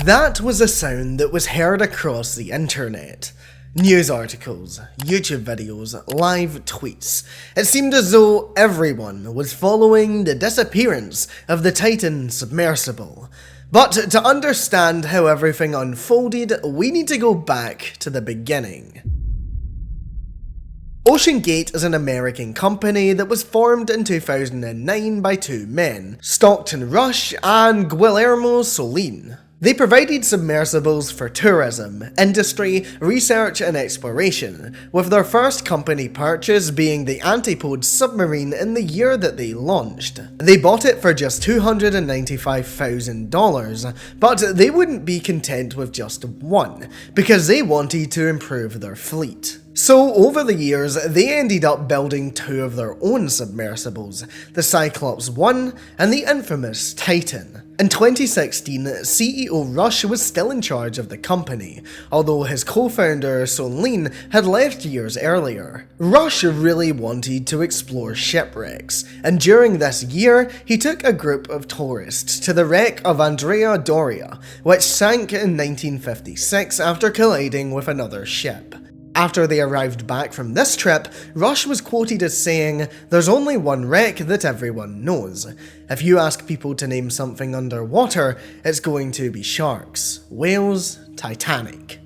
That was a sound that was heard across the internet. News articles, YouTube videos, live tweets. It seemed as though everyone was following the disappearance of the Titan Submersible. But to understand how everything unfolded, we need to go back to the beginning. OceanGate is an American company that was formed in 2009 by two men, Stockton Rush and Guillermo Solin. They provided submersibles for tourism, industry, research and exploration, with their first company purchase being the Antipode submarine in the year that they launched. They bought it for just $295,000, but they wouldn't be content with just one, because they wanted to improve their fleet. So over the years, they ended up building two of their own submersibles, the Cyclops 1 and the infamous Titan. In 2016, CEO Rush was still in charge of the company, although his co-founder Solin had left years earlier. Rush really wanted to explore shipwrecks, and during this year, he took a group of tourists to the wreck of Andrea Doria, which sank in 1956 after colliding with another ship. After they arrived back from this trip, Rush was quoted as saying, "There's only one wreck that everyone knows. If you ask people to name something underwater, it's going to be sharks, whales, Titanic."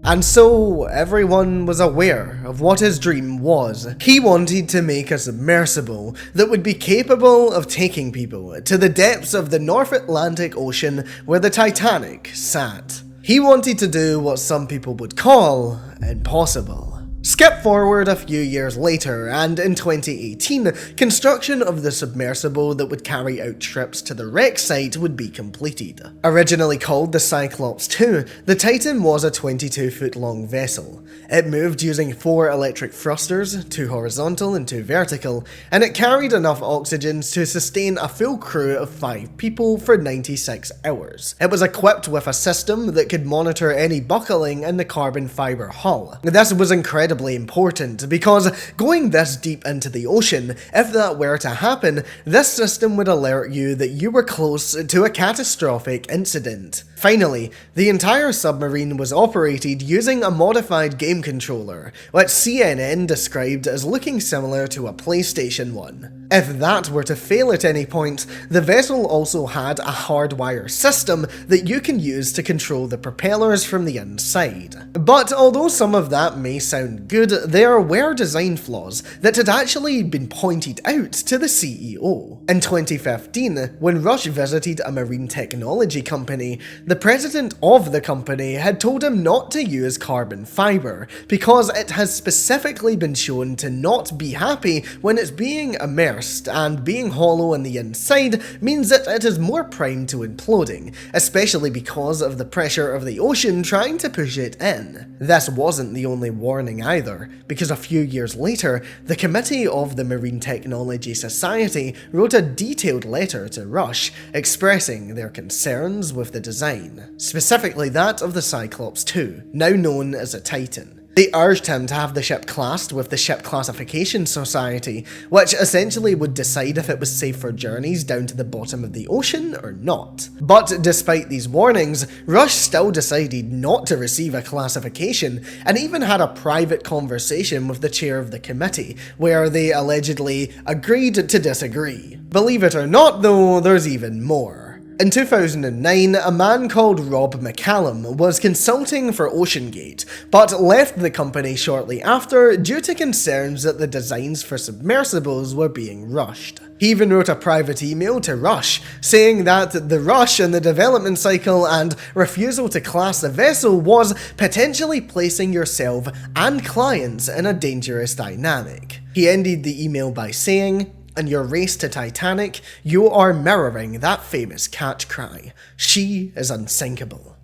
And so, everyone was aware of what his dream was. He wanted to make a submersible that would be capable of taking people to the depths of the North Atlantic Ocean where the Titanic sat. He wanted to do what some people would call impossible. Skip forward a few years later, and in 2018, construction of the submersible that would carry out trips to the wreck site would be completed. Originally called the Cyclops 2, the Titan was a 22-foot-long vessel. It moved using 4 electric thrusters, 2 horizontal and 2 vertical, and it carried enough oxygen to sustain a full crew of 5 people for 96 hours. It was equipped with a system that could monitor any buckling in the carbon fiber hull. This was incredibly important because going this deep into the ocean, if that were to happen, this system would alert you that you were close to a catastrophic incident. Finally, the entire submarine was operated using a modified game controller, which CNN described as looking similar to a PlayStation 1. If that were to fail at any point, the vessel also had a hardwire system that you can use to control the propellers from the inside. But although some of that may sound good, there were design flaws that had actually been pointed out to the CEO. In 2015, when Rush visited a marine technology company, the president of the company had told him not to use carbon fiber because it has specifically been shown to not be happy when it's being immersed, and being hollow on the inside means that it is more prone to imploding, especially because of the pressure of the ocean trying to push it in. This wasn't the only warning either, because a few years later, the Committee of the Marine Technology Society wrote a detailed letter to Rush expressing their concerns with the design, specifically that of the Cyclops 2, now known as a Titan. They urged him to have the ship classed with the Ship Classification Society, which essentially would decide if it was safe for journeys down to the bottom of the ocean or not. But despite these warnings, Rush still decided not to receive a classification, and even had a private conversation with the chair of the committee, where they allegedly agreed to disagree. Believe it or not though, there's even more. In 2009, a man called Rob McCallum was consulting for OceanGate, but left the company shortly after due to concerns that the designs for submersibles were being rushed. He even wrote a private email to Rush, saying that the rush in the development cycle and refusal to class the vessel was potentially placing yourself and clients in a dangerous dynamic. He ended the email by saying, "In your race to Titanic, you are mirroring that famous catch cry. She is unsinkable."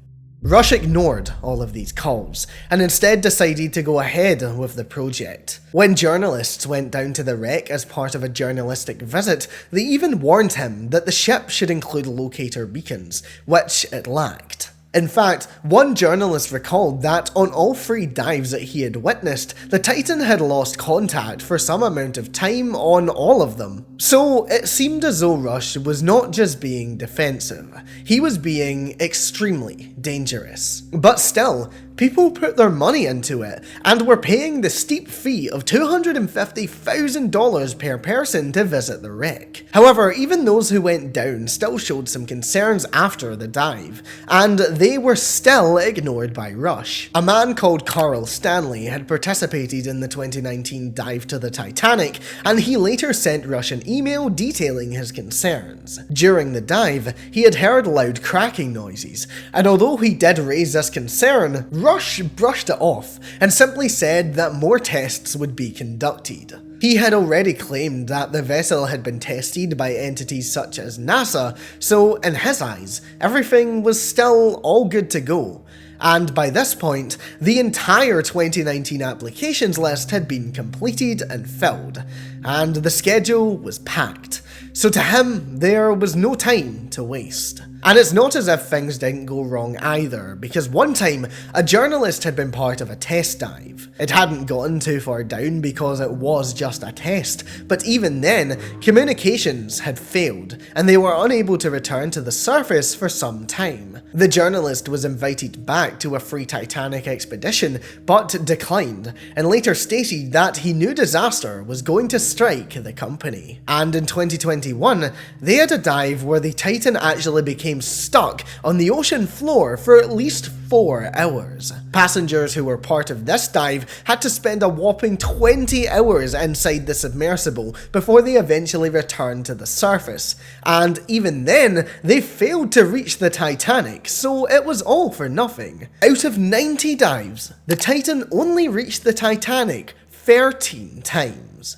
Rush ignored all of these calls, and instead decided to go ahead with the project. When journalists went down to the wreck as part of a journalistic visit, they even warned him that the ship should include locator beacons, which it lacked. In fact, one journalist recalled that on all 3 dives that he had witnessed, the Titan had lost contact for some amount of time on all of them. So it seemed as though Rush was not just being defensive, he was being extremely dangerous. But still, people put their money into it, and were paying the steep fee of $250,000 per person to visit the wreck. However, even those who went down still showed some concerns after the dive, and they were still ignored by Rush. A man called Carl Stanley had participated in the 2019 dive to the Titanic, and he later sent Rush an email detailing his concerns. During the dive, he had heard loud cracking noises, and although he did raise this concern, Rush brushed it off and simply said that more tests would be conducted. He had already claimed that the vessel had been tested by entities such as NASA, so in his eyes, everything was still all good to go. And by this point, the entire 2019 applications list had been completed and filled, and the schedule was packed. So to him, there was no time to waste. And it's not as if things didn't go wrong either, because one time, a journalist had been part of a test dive. It hadn't gotten too far down because it was just a test, but even then, communications had failed, and they were unable to return to the surface for some time. The journalist was invited back to a free Titanic expedition, but declined, and later stated that he knew disaster was going to strike the company. And in 2021, they had a dive where the Titan actually became stuck on the ocean floor for at least 4 hours. Passengers who were part of this dive had to spend a whopping 20 hours inside the submersible before they eventually returned to the surface, and even then, they failed to reach the Titanic, so it was all for nothing. Out of 90 dives, the Titan only reached the Titanic 13 times.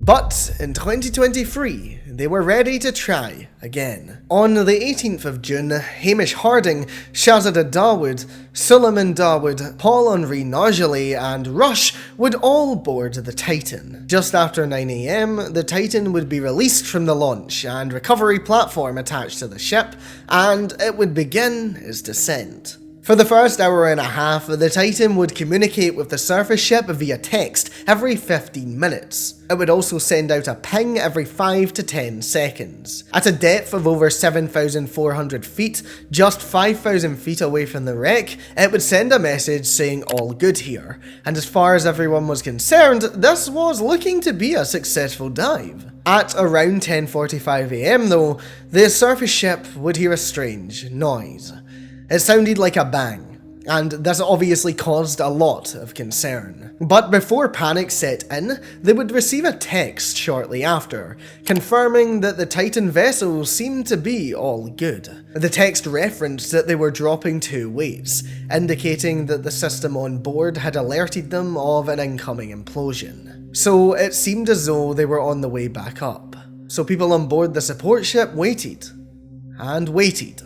But in 2023, they were ready to try again. On the 18th of June, Hamish Harding, Shahzada Dawood, Suleiman Dawood, Paul-Henri Nargeolet and Rush would all board the Titan. Just after 9 AM, the Titan would be released from the launch and recovery platform attached to the ship, and it would begin its descent. For the first hour and a half, the Titan would communicate with the surface ship via text every 15 minutes. It would also send out a ping every 5 to 10 seconds. At a depth of over 7,400 feet, just 5,000 feet away from the wreck, it would send a message saying all good here. And as far as everyone was concerned, this was looking to be a successful dive. At around 10:45 AM though, the surface ship would hear a strange noise. It sounded like a bang, and this obviously caused a lot of concern. But before panic set in, they would receive a text shortly after, confirming that the Titan vessel seemed to be all good. The text referenced that they were dropping 2 weights, indicating that the system on board had alerted them of an incoming implosion. So it seemed as though they were on the way back up. So people on board the support ship waited, and waited.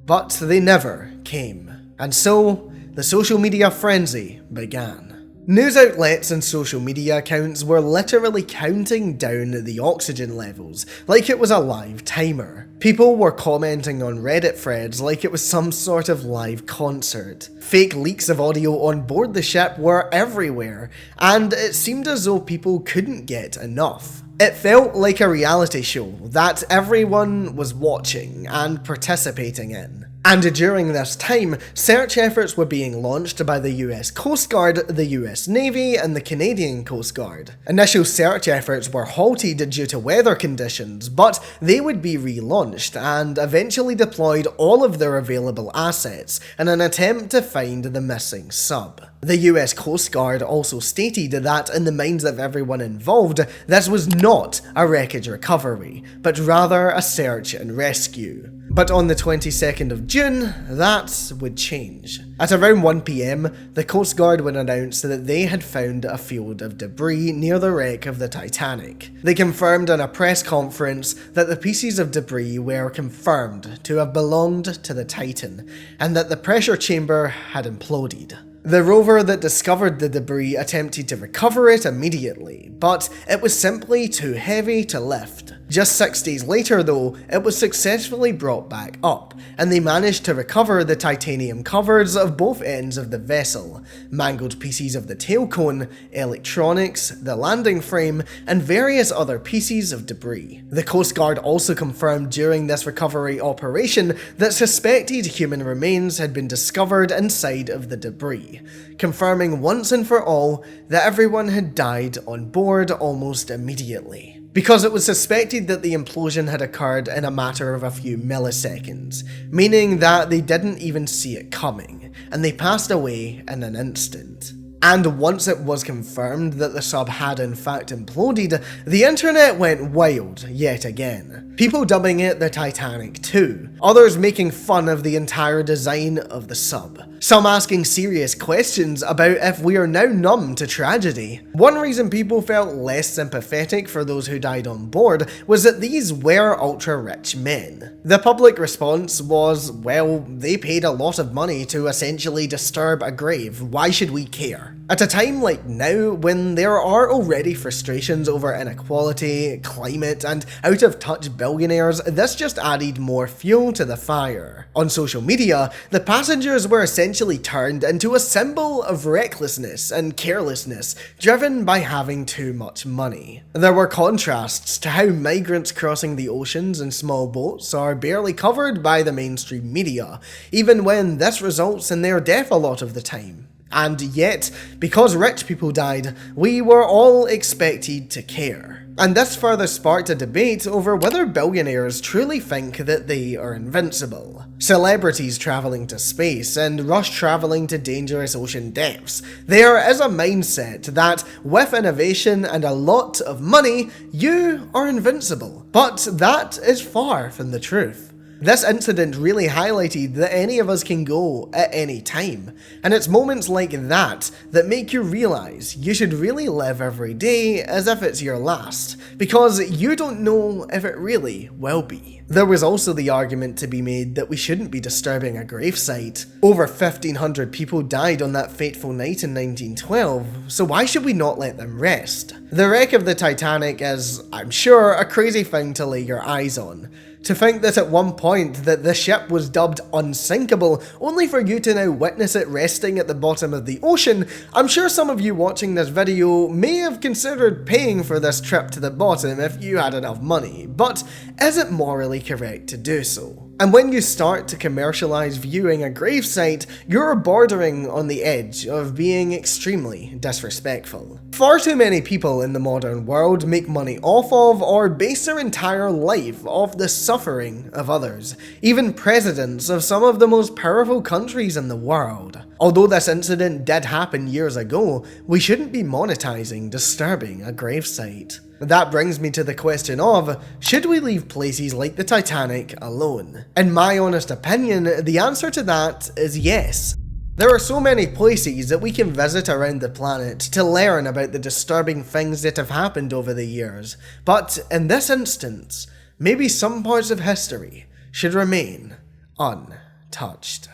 But they never came. And so, the social media frenzy began. News outlets and social media accounts were literally counting down the oxygen levels like it was a live timer. People were commenting on Reddit threads like it was some sort of live concert. Fake leaks of audio on board the ship were everywhere, and it seemed as though people couldn't get enough. It felt like a reality show that everyone was watching and participating in. And during this time, search efforts were being launched by the US Coast Guard, the US Navy, and the Canadian Coast Guard. Initial search efforts were halted due to weather conditions, but they would be relaunched and eventually deployed all of their available assets in an attempt to find the missing sub. The US Coast Guard also stated that in the minds of everyone involved, this was not a wreckage recovery, but rather a search and rescue. But on the 22nd of June, that would change. At around 1 PM, the Coast Guard would announce that they had found a field of debris near the wreck of the Titanic. They confirmed in a press conference that the pieces of debris were confirmed to have belonged to the Titan, and that the pressure chamber had imploded. The rover that discovered the debris attempted to recover it immediately, but it was simply too heavy to lift. Just 6 days later though, it was successfully brought back up, and they managed to recover the titanium covers of both ends of the vessel, mangled pieces of the tail cone, electronics, the landing frame, and various other pieces of debris. The Coast Guard also confirmed during this recovery operation that suspected human remains had been discovered inside of the debris, confirming once and for all that everyone had died on board almost immediately. Because it was suspected that the implosion had occurred in a matter of a few milliseconds, meaning that they didn't even see it coming, and they passed away in an instant. And once it was confirmed that the sub had in fact imploded, the internet went wild yet again. People dubbing it the Titanic 2, others making fun of the entire design of the sub, some asking serious questions about if we are now numb to tragedy. One reason people felt less sympathetic for those who died on board was that these were ultra-rich men. The public response was, well, they paid a lot of money to essentially disturb a grave, why should we care? At a time like now, when there are already frustrations over inequality, climate, and out-of-touch billionaires, this just added more fuel to the fire. On social media, the passengers were essentially turned into a symbol of recklessness and carelessness, driven by having too much money. There were contrasts to how migrants crossing the oceans in small boats are barely covered by the mainstream media, even when this results in their death a lot of the time. And yet, because rich people died, we were all expected to care. And this further sparked a debate over whether billionaires truly think that they are invincible. Celebrities travelling to space and rush travelling to dangerous ocean depths. There is a mindset that with innovation and a lot of money, you are invincible. But that is far from the truth. This incident really highlighted that any of us can go at any time, and it's moments like that that make you realise you should really live every day as if it's your last, because you don't know if it really will be. There was also the argument to be made that we shouldn't be disturbing a gravesite. Over 1,500 people died on that fateful night in 1912, so why should we not let them rest? The wreck of the Titanic is, I'm sure, a crazy thing to lay your eyes on. To think that at one point that the ship was dubbed unsinkable, only for you to now witness it resting at the bottom of the ocean, I'm sure some of you watching this video may have considered paying for this trip to the bottom if you had enough money, but is it morally correct to do so? And when you start to commercialise viewing a gravesite, you're bordering on the edge of being extremely disrespectful. Far too many people in the modern world make money off of or base their entire life off the suffering of others, even presidents of some of the most powerful countries in the world. Although this incident did happen years ago, we shouldn't be monetising disturbing a gravesite. That brings me to the question of, should we leave places like the Titanic alone? In my honest opinion, the answer to that is yes. There are so many places that we can visit around the planet to learn about the disturbing things that have happened over the years, but in this instance, maybe some parts of history should remain untouched.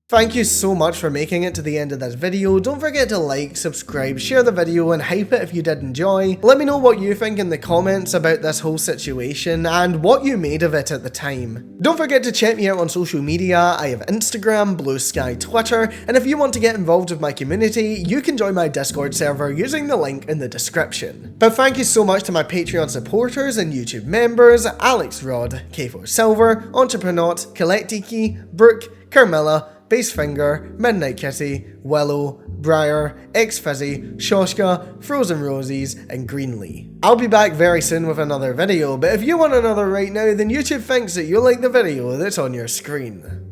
Thank you so much for making it to the end of this video. Don't forget to like, subscribe, share the video and hype it if you did enjoy. Let me know what you think in the comments about this whole situation and what you made of it at the time. Don't forget to check me out on social media. I have Instagram, Blue Sky, Twitter, and if you want to get involved with my community, you can join my Discord server using the link in the description. But thank you so much to my Patreon supporters and YouTube members, Alex Rod, K4 Silver, Entrepreneur, Collectiki, Brooke, Carmilla, Basefinger, Midnight Kitty, Willow, Briar, X-Fizzy, Shoshka, Frozen Roses, and Greenlee. I'll be back very soon with another video, but if you want another right now, then YouTube thinks that you'll like the video that's on your screen.